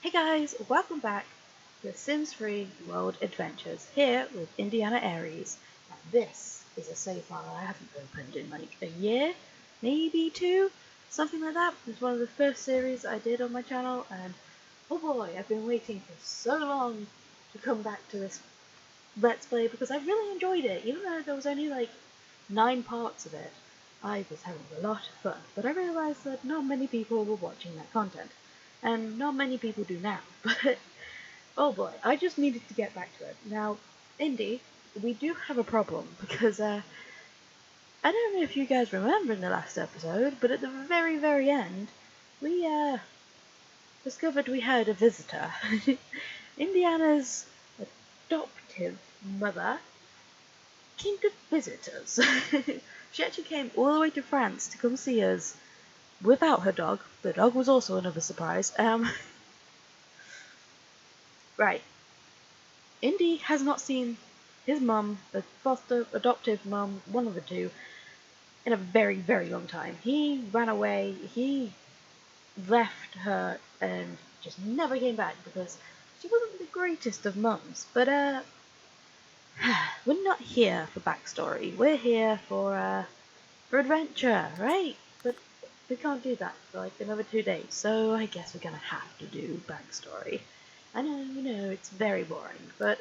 Hey guys, welcome back to Sims 3 World Adventures, here with Indiana Aries. Now this is a save file I haven't opened in like a year, maybe two, something like that. It's one of the first series I did on my channel, and oh boy, I've been waiting for so long to come back to this Let's Play because I really enjoyed it, even though there was only like 9 parts of it. I was having a lot of fun, but I realised that not many people were watching that content. And not many people do now, but oh boy, I just needed to get back to it. Now, Indy, we do have a problem, because I don't know if you guys remember in the last episode, but at the very, very end, we discovered we had a visitor. Indiana's adoptive mother came to visit us. She actually came all the way to France to come see us without her dog. The dog was also another surprise. Right. Indy has not seen his mum, the foster adoptive mum, one of the two, in a very, very long time. He ran away, he left her and just never came back because she wasn't the greatest of mums. But we're not here for backstory. We're here for adventure, right? But we can't do that for like another 2 days, so I guess we're gonna have to do backstory. I know, it's very boring, but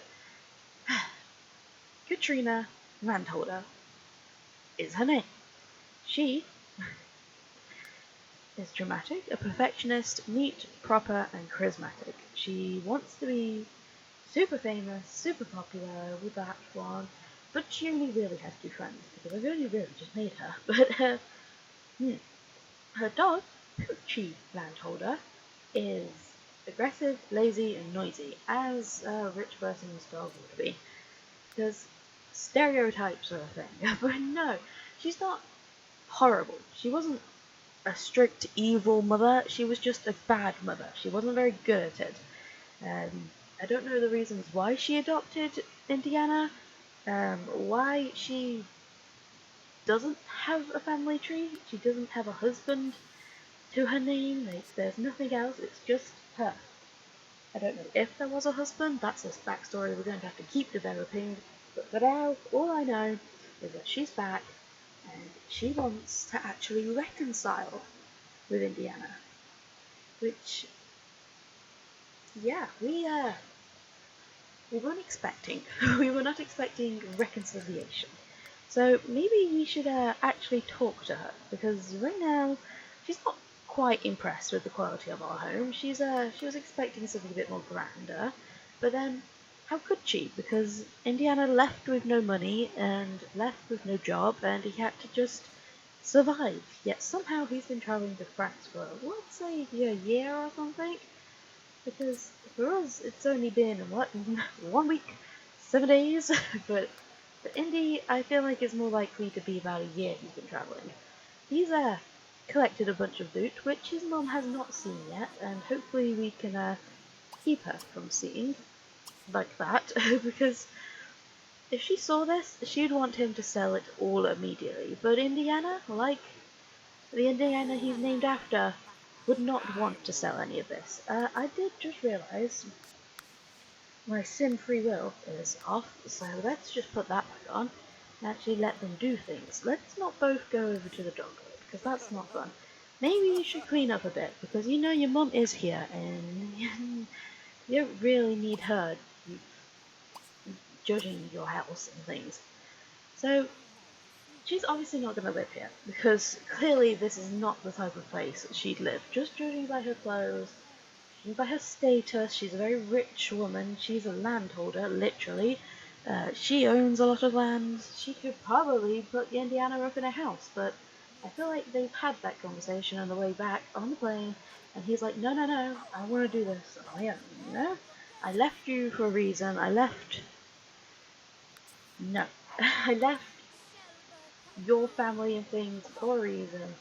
Katrina Landholder is her name. She is dramatic, a perfectionist, neat, proper, and charismatic. She wants to be super famous, super popular with that one, but she only really has 2 friends, because I've only really just made her. But her dog, Poochie Landholder, is aggressive, lazy, and noisy, as a rich person's dog would be. Because stereotypes are a thing. But no, she's not horrible. She wasn't a strict evil mother, she was just a bad mother. She wasn't very good at it. I don't know the reasons why she adopted Indiana, why she doesn't have a family tree, she doesn't have a husband to her name, like, there's nothing else, it's just her. I don't know if there was a husband, that's a backstory we're going to have to keep developing, but for now, all I know is that she's back, and she wants to actually reconcile with Indiana. Which, yeah, we weren't expecting. We were not expecting reconciliation. So maybe we should actually talk to her, because right now she's not quite impressed with the quality of our home. She was expecting something a bit more grander, but then how could she? Because Indiana left with no money and left with no job, and he had to just survive. Yet somehow he's been traveling to France for, let's say, a year or something. Because for us, it's only been, what, 1 week, 7 days? But for Indy, I feel like it's more likely to be about a year he's been traveling. He's collected a bunch of loot, which his mom has not seen yet, and hopefully we can keep her from seeing like that, because if she saw this, she'd want him to sell it all immediately. But Indiana, like the Indiana he's named after, would not want to sell any of this. I did just realise my sim free will is off, so let's just put that back on and actually let them do things. Let's not both go over to the dog, because that's not fun. Maybe you should clean up a bit, because you know your mum is here, and you don't really need her judging your house and things. So she's obviously not going to live here, because clearly this is not the type of place she'd live, just judging by her clothes, judging by her status. She's a very rich woman, she's a landholder, literally. She owns a lot of land, she could probably put Indiana up in a house, but I feel like they've had that conversation on the way back on the plane, and he's like, no, I want to do this on my own, you know? I left you for a reason, I left your family and things for a reason.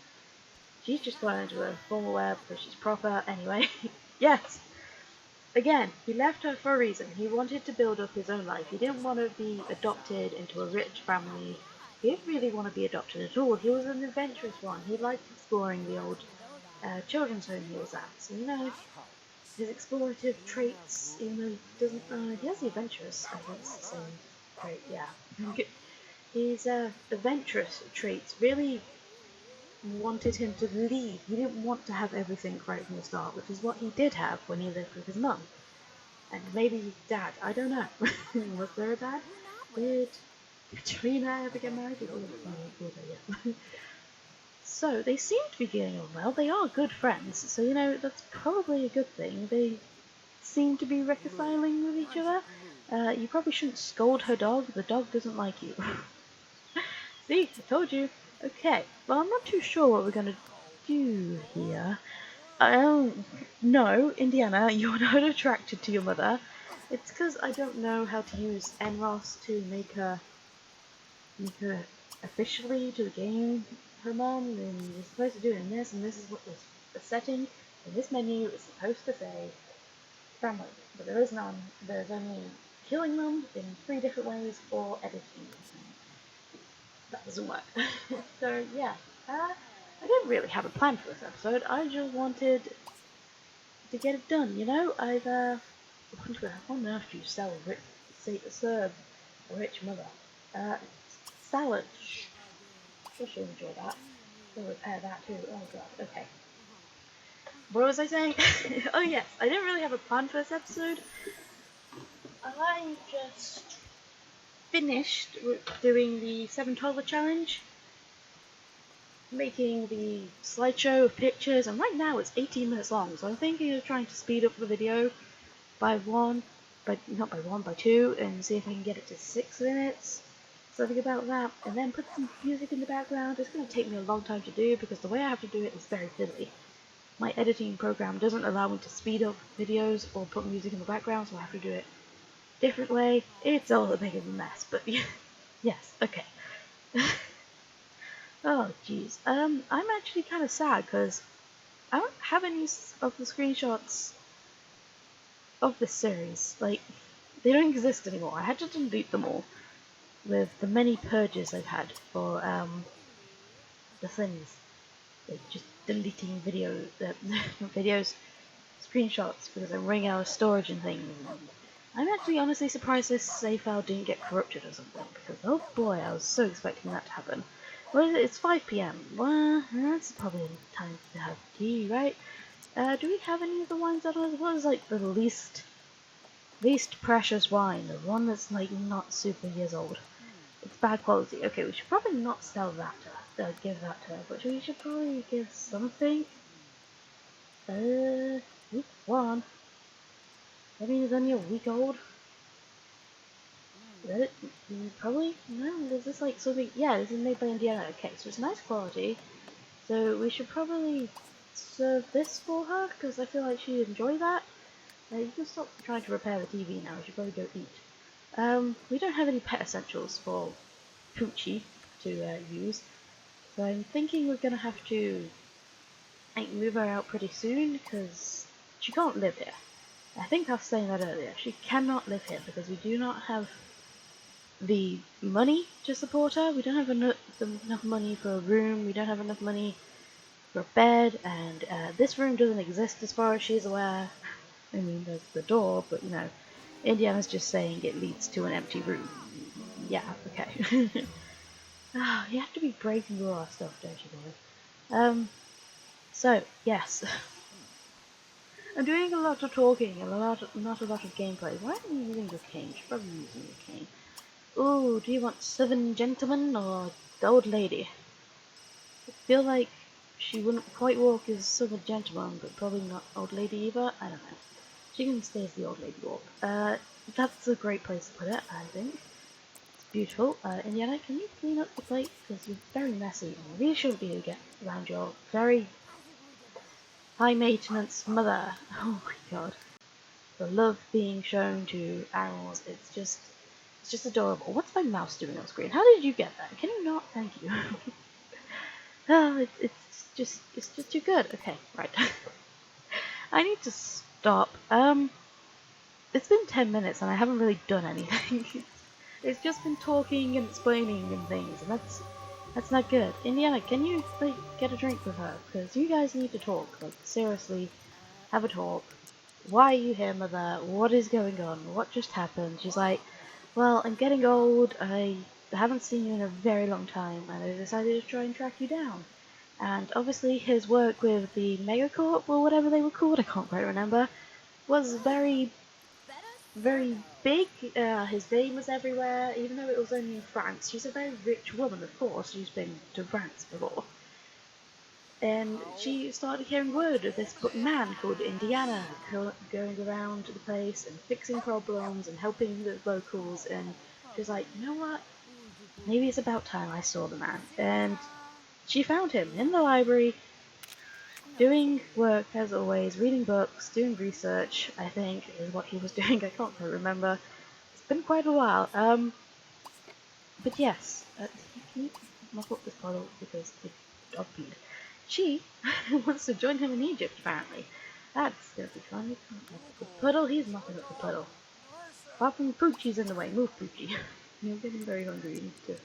She's just gone into a formal wear because she's proper. Anyway, yes. Again, he left her for a reason. He wanted to build up his own life. He didn't want to be adopted into a rich family. He didn't really want to be adopted at all. He was an adventurous one. He liked exploring the old children's home he was at. So, you know, his explorative traits, even though he doesn't, he has the adventurous, I think it's the same trait, yeah. His adventurous traits really wanted him to lead. He didn't want to have everything right from the start, which is what he did have when he lived with his mum. And maybe his dad, I don't know. Was there a dad? Did Katrina ever get married? Yeah. So, they seem to be getting on well. They are good friends, so you know, that's probably a good thing. They seem to be reconciling with each other. You probably shouldn't scold her dog. The dog doesn't like you. See, I told you. Okay, well, I'm not too sure what we're gonna do here. No, Indiana, you're not attracted to your mother. It's because I don't know how to use NROS to make her officially to the game her mom, and you're supposed to do it in this, and this is what the setting in this menu is supposed to say family. But there is none. There's only killing them in 3 different ways or editing them. That doesn't work. So yeah, I didn't really have a plan for this episode. I just wanted to get it done, you know? I've what on earth do you serve a rich mother? Salad. Sure she'll enjoy that. We'll repair that too. Oh god, okay. What was I saying? Oh yes, I didn't really have a plan for this episode. I just finished doing the 712 challenge, making the slideshow of pictures, and right now it's 18 minutes long, so I'm thinking of trying to speed up the video by 2, and see if I can get it to 6 minutes. So think about that, and then put some music in the background. It's going to take me a long time to do, because the way I have to do it is very fiddly. My editing program doesn't allow me to speed up videos or put music in the background, so I have to do it a different way. It's all a bit of a mess, but yes, okay. Oh jeez, I'm actually kind of sad, because I don't have any of the screenshots of this series. Like, they don't exist anymore. I had to delete them all with the many purges I've had for the things, like just deleting videos, screenshots, because I'm running out of storage and things. I'm actually honestly surprised this save file didn't get corrupted or something, because oh boy, I was so expecting that to happen. What is it? It's 5 PM. Well, that's probably time to have tea, right? Do we have any of the wines that what is like the least precious wine? The one that's like not super years old. It's bad quality. Okay, we should probably not sell that to her, give that to her, but we should probably give something. Week 1. I mean, it's only a week old. Is that it? Probably? No, is this like something? Yeah, this is made by Indiana. Okay, so it's nice quality. So we should probably serve this for her, because I feel like she'd enjoy that. You can stop trying to repair the TV now, we should probably go eat. We don't have any pet essentials for Poochie to use, so I'm thinking we're gonna have to move her out pretty soon, because she can't live here. I think I was saying that earlier. She cannot live here because we do not have the money to support her. We don't have enough money for a room, we don't have enough money for a bed, and this room doesn't exist as far as she's aware. I mean, there's the door, but you know, Indiana's just saying it leads to an empty room. Yeah, okay. Oh, you have to be breaking all our stuff, don't you, boy? So, yes. I'm doing a lot of talking and not a lot of gameplay. Why am I using the cane? Should probably be using the cane. Ooh, do you want Southern Gentleman or the Old Lady? I feel like she wouldn't quite walk as Southern Gentleman, but probably not Old Lady either. I don't know. She can stay as the Old Lady walk. That's a great place to put it, I think. It's beautiful. Indiana, can you clean up the plate? Because you're very messy, and you really shouldn't be able to get around your very high maintenance mother. Oh my god. The love being shown to animals, it's just adorable. What's my mouse doing on screen? How did you get that? Can you not? Thank you. Oh, it's just too good. Okay, right. I need to stop. It's been 10 minutes and I haven't really done anything. It's just been talking and explaining and things, and that's not good. Indiana, can you like get a drink with her? Because you guys need to talk. Like seriously, have a talk. why are you here, mother? What is going on? What just happened? She's like, well, I'm getting old. I haven't seen you in a very long time, and I decided to try and track you down. And obviously his work with the Megacorp, or whatever they were called, I can't quite remember, was very, very big. His name was everywhere, even though it was only in France. She's a very rich woman, of course. She's been to France before. And she started hearing word of this man called Indiana going around the place and fixing problems and helping the locals. And she was like, you know what? Maybe it's about time I saw the man. And she found him in the library, doing work as always, reading books, doing research, I think is what he was doing. I can't quite remember. It's been quite a while. But yes, can you mop up this puddle because the dog peed? She wants to join him in Egypt, apparently. That's gonna be fun. You can't mop up the puddle. He's mopping up the puddle. Apart from Poochie's in the way. Move, Poochie. You're getting very hungry. You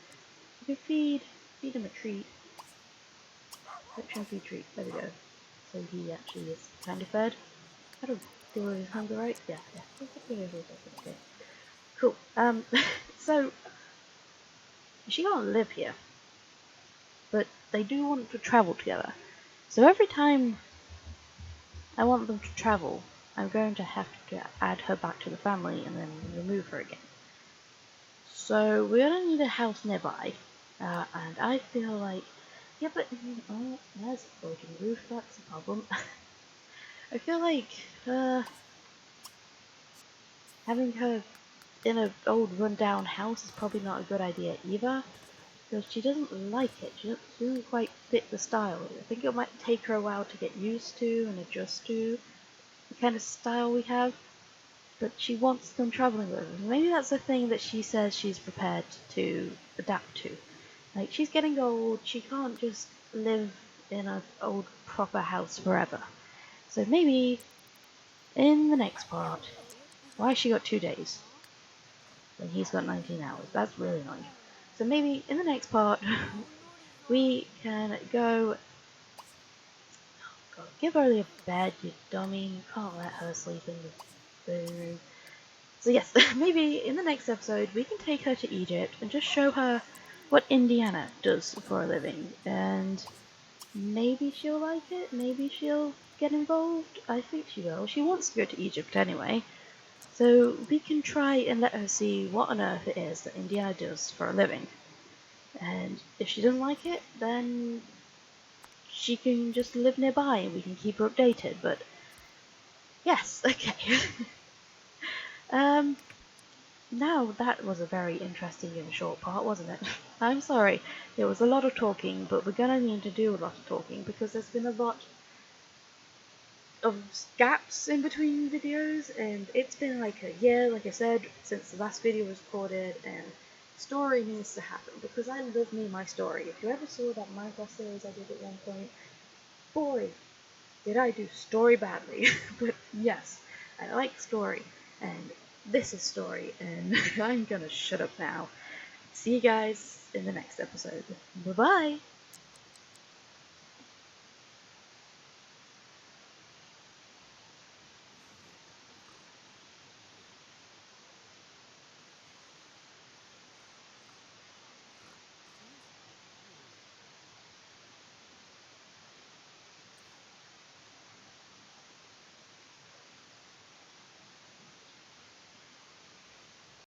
can feed him a treat. Section feed treat. There we go. So he actually is kind of fed. I don't deal with his hunger, right? Yeah. Okay. Cool. So she can't live here, but they do want to travel together. So every time I want them to travel, I'm going to have to add her back to the family and then remove her again. So we're gonna need a house nearby, and I feel like, yeah, but oh, there's a floating roof. That's a problem. I feel like having her in an old rundown house is probably not a good idea either, because she doesn't like it. She doesn't quite fit the style. I think it might take her a while to get used to and adjust to the kind of style we have, but she wants them traveling with her. Maybe that's the thing that she says she's prepared to adapt to. Like, she's getting old, she can't just live in an old proper house forever. So maybe in the next part, why has she got 2 days when he's got 19 hours? That's really annoying. So maybe in the next part, we can go. Oh God, give Early a bed, you dummy. You can't let her sleep in the room. So yes, maybe in the next episode we can take her to Egypt and just show her what Indiana does for a living, and maybe she'll like it, maybe she'll get involved. I think she will. She wants to go to Egypt anyway. So we can try and let her see what on earth it is that Indiana does for a living. And if she doesn't like it, then she can just live nearby and we can keep her updated. But yes, okay. Now that was a very interesting and short part, wasn't it? I'm sorry, it was a lot of talking, but we're gonna need to do a lot of talking because there's been a lot of gaps in between videos, and it's been like a year, like I said, since the last video was recorded, and story needs to happen because I love me my story. If you ever saw that Minecraft series I did at one point, boy, did I do story badly. But yes, I like story, and this is story, and I'm gonna shut up now. See you guys in the next episode. Bye bye!